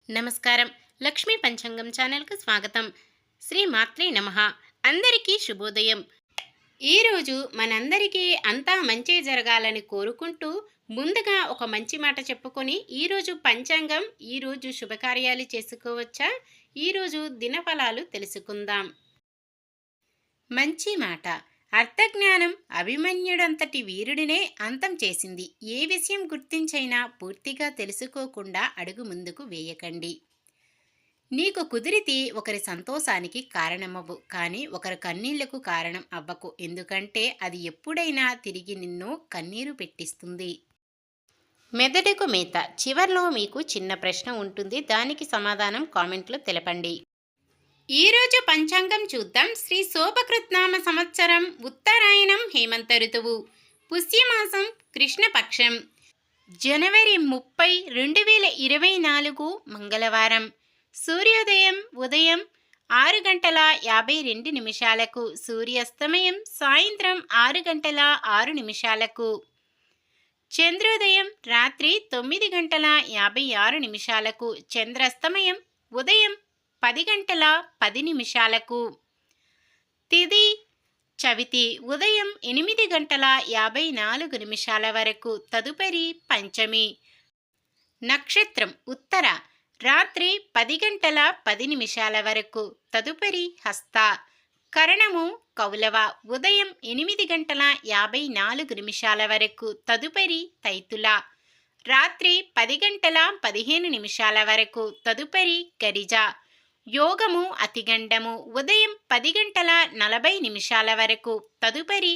నమస్కారం. లక్ష్మీ పంచాంగం ఛానల్‌కు స్వాగతం. శ్రీ మాత్రే నమః. అందరికీ శుభోదయం. ఈరోజు మనందరికీ అంతా మంచే జరగాలని కోరుకుంటూ ముందుగా ఒక మంచి మాట చెప్పుకొని ఈరోజు పంచాంగం, ఈరోజు శుభకార్యాలు చేసుకోవచ్చా? ఈరోజు దినఫలాలు తెలుసుకుందాం. మంచి మాట. అర్థజ్ఞానం అభిమన్యుడంతటి వీరుడినే అంతం చేసింది. ఏ విషయం గుర్తించైనా పూర్తిగా తెలుసుకోకుండా అడుగు ముందుకు వేయకండి. నీకు కుదిరితే ఒకరి సంతోషానికి కారణమవ్వు, కానీ ఒకరి కన్నీళ్లకు కారణం అవ్వకు. ఎందుకంటే అది ఎప్పుడైనా తిరిగి నిన్ను కన్నీరు పెట్టిస్తుంది. మెదడుకు మేత. చివర్లో మీకు చిన్న ప్రశ్న ఉంటుంది, దానికి సమాధానం కామెంట్లో తెలపండి. ఈరోజు పంచాంగం చూద్దాం. శ్రీ శోభకృత్నామ సంవత్సరం, ఉత్తరాయణం, హేమంత ఋతువు, పుష్యమాసం, కృష్ణపక్షం, జనవరి 30, 2024 మంగళవారం. సూర్యోదయం ఉదయం 6:52 సూర్యాస్తమయం సాయంత్రం 6:06. చంద్రోదయం రాత్రి 9:56. చంద్రాస్తమయం ఉదయం 10:10. తిథి చవితి ఉదయం 8:54 వరకు. తదుపరి పంచమి. నక్షత్రం ఉత్తర రాత్రి 10:10 వరకు. తదుపరి హస్త. కరణము కౌలవ ఉదయం 8:54 వరకు. తదుపరి తైతుల రాత్రి 10:15 వరకు. తదుపరి గరిజ. యోగము అతిగండము ఉదయం 10:40 వరకు. తదుపరి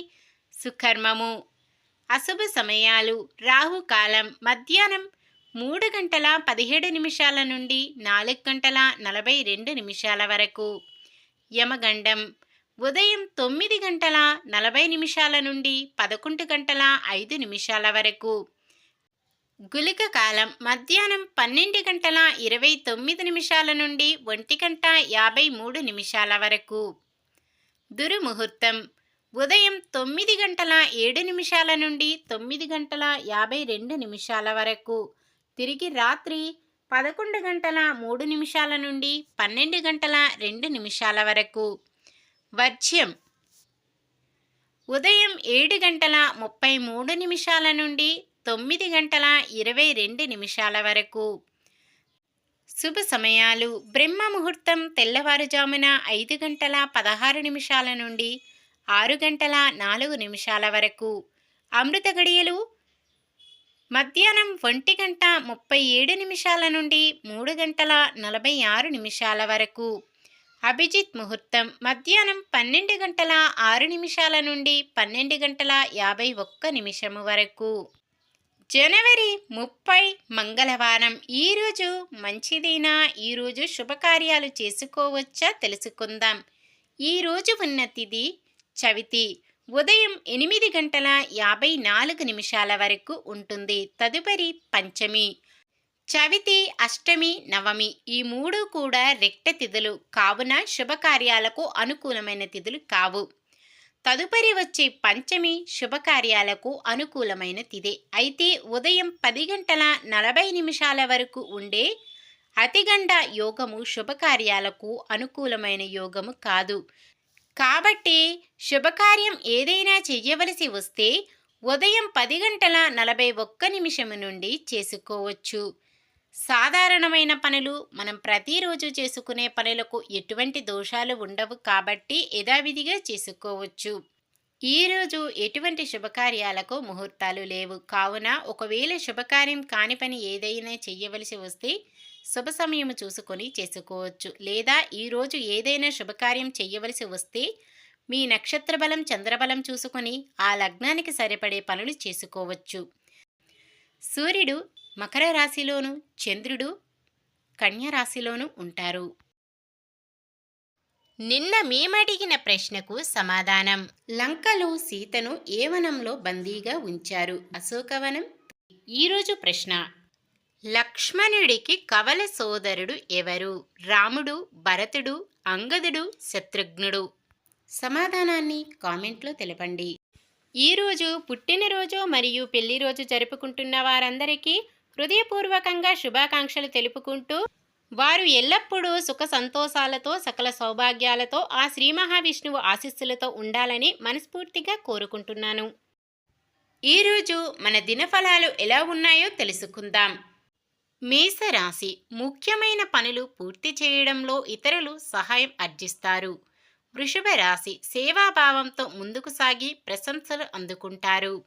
సుకర్మము. అశుభ సమయాలు. రాహుకాలం మధ్యాహ్నం 3:17 నుండి 4:42 వరకు. యమగండం ఉదయం 9:40 నుండి 11:05 వరకు. గుళిక కాలం మధ్యాహ్నం 12:29 నుండి 1:53 వరకు. దుర్ముహూర్తం ఉదయం 9:07 నుండి 9:52 వరకు. తిరిగి రాత్రి 11:03 నుండి 12:02 వరకు. వర్జ్యం ఉదయం 7:33 నుండి 9:22 వరకు. శుభ సమయాలు. బ్రహ్మ ముహూర్తం తెల్లవారుజామున 5:16 నుండి 6:04 వరకు. అమృత గడియలు మధ్యాహ్నం 1:37 నుండి 3:46 వరకు. అభిజిత్ ముహూర్తం మధ్యాహ్నం 12:06 నుండి 12:51 వరకు. జనవరి 30 మంగళవారం. ఈరోజు మంచిదేనా? ఈరోజు శుభకార్యాలు చేసుకోవచ్చా తెలుసుకుందాం. ఈరోజు ఉన్న తిథి చవితి ఉదయం 8:54 వరకు ఉంటుంది. తదుపరి పంచమి. చవితి, అష్టమి, నవమి ఈ మూడు కూడా రెక్ట తిథులు కావున శుభకార్యాలకు అనుకూలమైన తిథులు కావు. తదుపరి వచ్చే పంచమి శుభకార్యాలకు అనుకూలమైన తిథి. అయితే ఉదయం 10:40 వరకు ఉండే అతిగండ యోగము శుభకార్యాలకు అనుకూలమైన యోగము కాదు. కాబట్టి శుభకార్యం ఏదైనా చెయ్యవలసి వస్తే ఉదయం 10:41 నుండి చేసుకోవచ్చు. సాధారణమైన పనులు, మనం ప్రతిరోజు చేసుకునే పనులకు ఎటువంటి దోషాలు ఉండవు కాబట్టి యథావిధిగా చేసుకోవచ్చు. ఈరోజు ఎటువంటి శుభకార్యాలకు ముహూర్తాలు లేవు కావున ఒకవేళ శుభకార్యం కాని పని ఏదైనా చెయ్యవలసి వస్తే శుభ సమయం చూసుకొని చేసుకోవచ్చు. లేదా ఈరోజు ఏదైనా శుభకార్యం చెయ్యవలసి వస్తే మీ నక్షత్ర బలం, చంద్రబలం చూసుకొని ఆ లగ్నానికి సరిపడే పనులు చేసుకోవచ్చు. సూర్యుడు మకర రాశిలోను, చంద్రుడు కన్య రాశిలోను ఉంటారు. నిన్న మేమడిగిన ప్రశ్నకు సమాధానం. లంకలో సీతను ఏ వనంలో బందీగా ఉంచారు? అశోకవనం. ఈరోజు ప్రశ్న. లక్ష్మణుడికి కవల సోదరుడు ఎవరు? రాముడు, భరతుడు, అంగదుడు, శత్రుఘ్నుడు. సమాధానాన్ని కామెంట్లో తెలపండి. ఈరోజు పుట్టినరోజు మరియు పెళ్లిరోజు జరుపుకుంటున్న వారందరికీ హృదయపూర్వకంగా శుభాకాంక్షలు తెలుపుకుంటూ వారు ఎల్లప్పుడూ సుఖ సంతోషాలతో సకల సౌభాగ్యాలతో ఆ శ్రీ మహావిష్ణువు ఆశీస్సులతో ఉండాలని మనస్ఫూర్తిగా కోరుకుంటున్నాను. ఈరోజు మన దినఫలాలు ఎలా ఉన్నాయో తెలుసుకుందాం. మేషరాశి ముఖ్యమైన పనులు పూర్తి చేయడంలో ఇతరులు సహాయం ఆర్జిస్తారు. వృషభ రాశి సేవాభావంతో ముందుకు సాగి ప్రశంసలు అందుకుంటారు.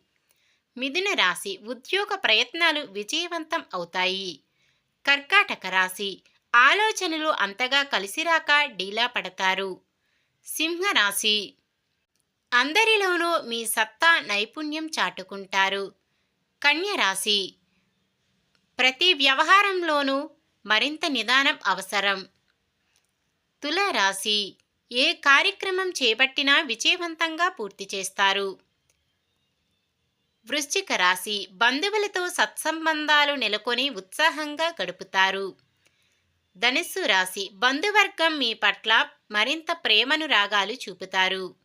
మిథున రాశి ఉద్యోగ ప్రయత్నాలు విజయవంతం అవుతాయి. కర్కాటక రాశి ఆలోచనలు అంతగా కలిసిరాక డీలా పడతారు. సింహరాశి అందరిలోనూ మీ సత్తా నైపుణ్యం చాటుకుంటారు. కన్య రాశి ప్రతి వ్యవహారంలోనూ మరింత నిదానం అవసరం. తులారాశి ఏ కార్యక్రమం చేపట్టినా విజయవంతంగా పూర్తి చేస్తారు. వృశ్చిక రాశి బంధువులతో సత్సంబంధాలు నెలకొని ఉత్సాహంగా గడుపుతారు. ధనుస్సు రాశి బంధువర్గం మీ పట్ల మరింత ప్రేమనురాగాలు చూపుతారు.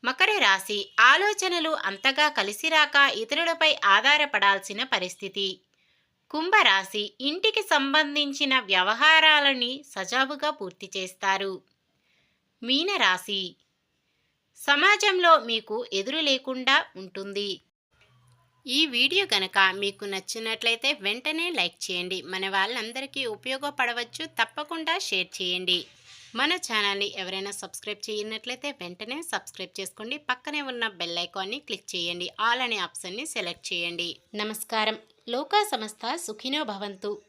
మకర రాశి ఆలోచనలు అంతగా కలిసిరాక ఇతరులపై ఆధారపడాల్సిన పరిస్థితి. కుంభరాశి ఇంటికి సంబంధించిన వ్యవహారాలని సజావుగా పూర్తి చేస్తారు. మీనరాశి సమాజంలో మీకు ఎదురు లేకుండా ఉంటుంది. ఈ వీడియో కనుక మీకు నచ్చినట్లయితే వెంటనే లైక్ చేయండి. మన వాళ్ళందరికీ ఉపయోగపడవచ్చు. తప్పకుండా షేర్ చేయండి. మన ఛానల్ని ఎవరైనా సబ్స్క్రైబ్ చేయనట్లయితే వెంటనే సబ్స్క్రైబ్ చేసుకోండి. పక్కనే ఉన్న బెల్ ఐకాన్ని క్లిక్ చేయండి. ఆల్ అనే ఆప్షన్ని సెలెక్ట్ చేయండి. నమస్కారం. లోకా సమస్త సుఖినో భవంతు.